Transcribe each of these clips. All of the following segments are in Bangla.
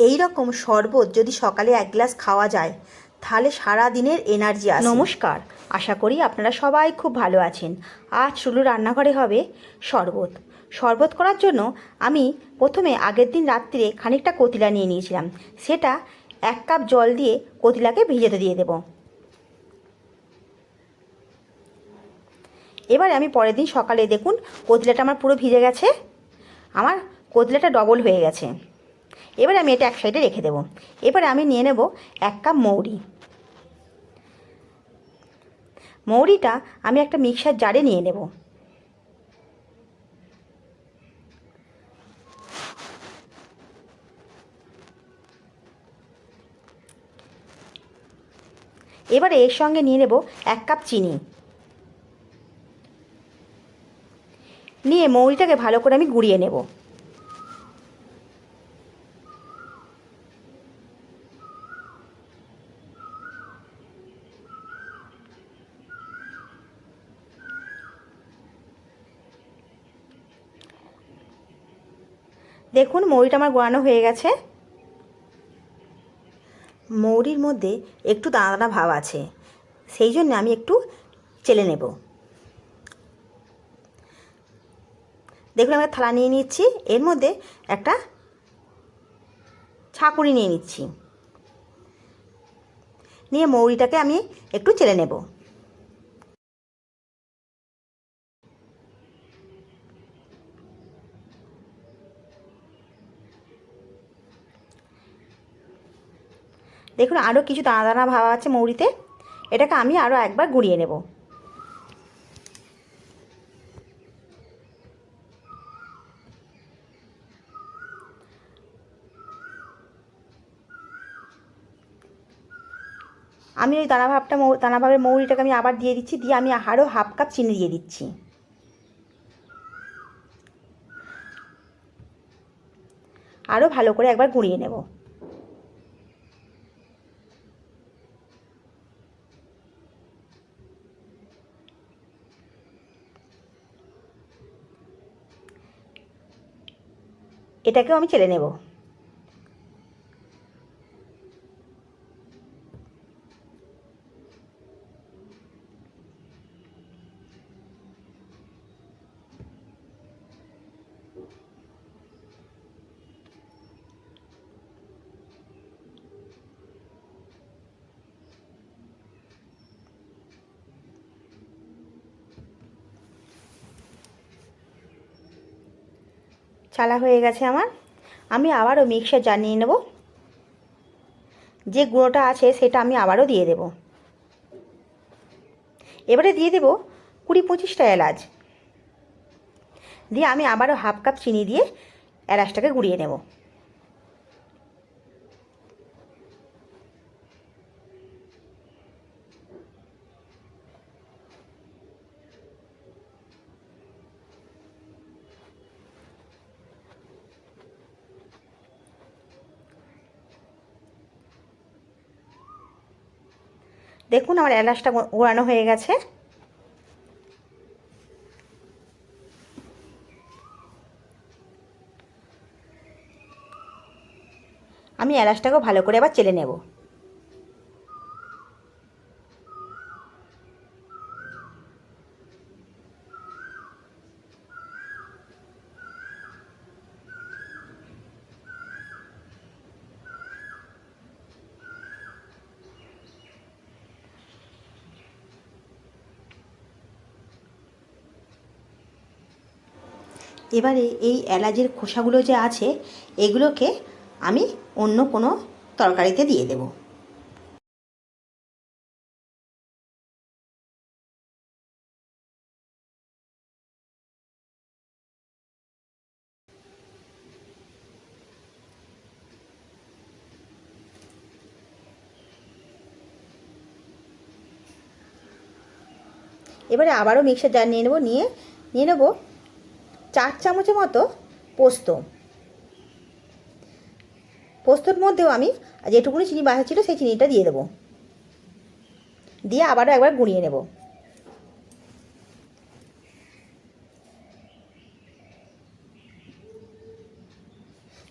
এই রকম শরবত যদি সকালে এক গ্লাস খাওয়া যায় তাহলে সারা দিনের এনার্জি আসে। নমস্কার, আশা করি আপনারা সবাই খুব ভালো আছেন। আজ শুলু রান্নাঘরে হবে শরবত। শরবত করার জন্য আমি প্রথমে আগের দিন রাত্রিরে খানিকটা কতিলা নিয়ে নিয়েছিলাম। সেটা 1 কাপ জল দিয়ে কতিলাকে ভিজাতে দিয়ে দেব। এবারে আমি পরের দিন সকালে দেখুন কতিলাটা আমার পুরো ভিজে গেছে, আমার কতিলাটা ডবল হয়ে গেছে। এবারে আমি এটা এক সাইডে রেখে দেব। এবারে আমি নিয়ে নেব 1 কাপ মৌরি। মৌরিটা আমি একটা মিক্সার জারে নিয়ে নেব। এবারে এর সঙ্গে নিয়ে নেব 1 কাপ চিনি। নিয়ে মৌরিটাকে ভালো করে আমি গুঁড়িয়ে নেব। দেখুন মৌরিটা আমার গোড়ানো হয়ে গেছে। মৌরির মধ্যে একটু দানা দানা ভাব আছে, সেই জন্য আমি একটু চেলে নেব। দেখুন আমি থালা নিয়ে নিচ্ছি, এর মধ্যে একটা ছাঁকুনি নিয়ে নিচ্ছি, নিয়ে মৌরিটাকে আমি একটু চেলে নেব। দেখুন আরও কিছু দানা দানা ভাব আছে মৌরিতে, এটাকে আমি আরও একবার গুঁড়িয়ে নেব। আমি ওই দানাভাবের মৌরিটাকে আমি আবার দিয়ে দিচ্ছি, দিয়ে আমি আরও 1/2 কাপ চিনি দিয়ে দিচ্ছি। আরও ভালো করে একবার গুঁড়িয়ে নেব। এটাকেও আমি চেলে নেব। চালা হয়ে গেছে আমার। আমি আবারও মিক্সার জার নিয়ে নেব। যে গুঁড়োটা আছে সেটা আমি আবারও দিয়ে দেব। এবারে দিয়ে দেব 20-25টা এলাচ, দিয়ে আমি আবারও 1/2 কাপ চিনি দিয়ে এলাচটাকে গুঁড়িয়ে নেব। দেখুন আমার এলাচটা গোড়ানো হয়ে গেছে। আমি এলাচটাকেও ভালো করে আবার চেলে নেব। এবারে এই এলাচের খোসাগুলো যে আছে এগুলোকে আমি অন্য কোনো তরকারিতে দিয়ে দেব। এবারে আবারও মিক্সার জার নিয়ে নেব 4 চামচের মতো পোস্ত। পোস্তর মধ্যেও আমি যেটুকুনি চিনি বাঁচা ছিল সেই চিনিটা দিয়ে দেবো, দিয়ে আবারও একবার গুঁড়িয়ে নেব।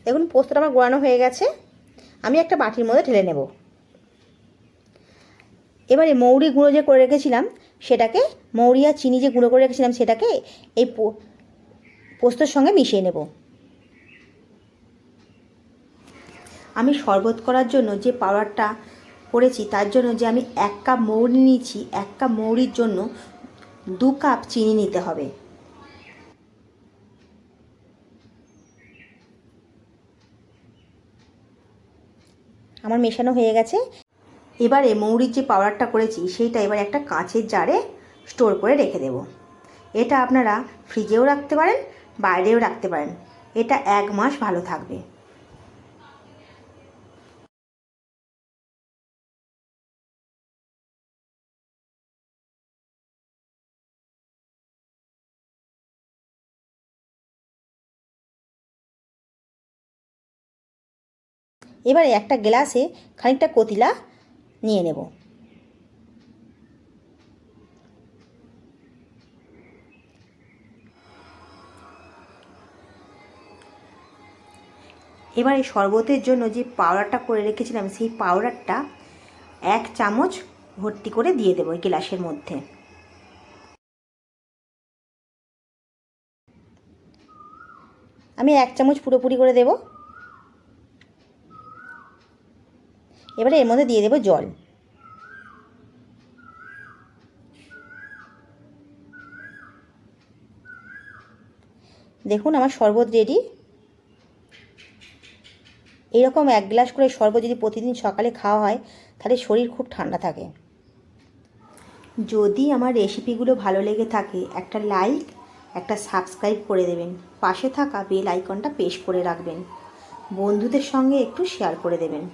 দেখুন পোস্তটা আমার গোড়ানো হয়ে গেছে। আমি একটা বাটির মধ্যে ঢেলে নেব। এবারে মৌরি গুঁড়ো যে করে রেখেছিলাম সেটাকে, মৌরি আর চিনি যে গুঁড়ো করে রেখেছিলাম সেটাকে এই পোস্তর সঙ্গে মিশিয়ে নেব। আমি শরবত করার জন্য যে পাউডারটা করেছি তার জন্য যে আমি 1 কাপ মৌরি নিয়েছি, 1 কাপ মৌরির জন্য 2 কাপ চিনি নিতে হবে। আমার মেশানো হয়ে গেছে। এবারে মৌরির যে পাউডারটা করেছি সেইটা এবার একটা কাঁচের জারে স্টোর করে রেখে দেব। এটা আপনারা ফ্রিজেও রাখতে পারেন, বাইরেও রাখতে পারেন। এটা 1 মাস ভালো থাকবে। এবারে একটা গ্লাসে খানিকটা কতিলা নিয়ে নেব। এবারে শরবতের জন্য যে পাউডারটা করে রেখেছিলাম সেই পাউডারটা 1 চামচ ভর্তি করে দিয়ে দেবো এই গ্লাসের মধ্যে। আমি 1 চামচ পুরোপুরি করে দেব। এবারে এর মধ্যে দিয়ে দেব জল। দেখুন আমার শরবত রেডি। এইরকম 1 গ্লাস করে শরবত যদি প্রতিদিন সকালে খাওয়া হয় তাহলে শরীর খুব ঠান্ডা থাকে। যদি আমার রেসিপিগুলো ভালো লেগে থাকে একটা লাইক, একটা সাবস্ক্রাইব করে দেবেন। পাশে থাকা বেল আইকনটা প্রেস করে রাখবেন। বন্ধুদের সঙ্গে একটু শেয়ার করে দেবেন।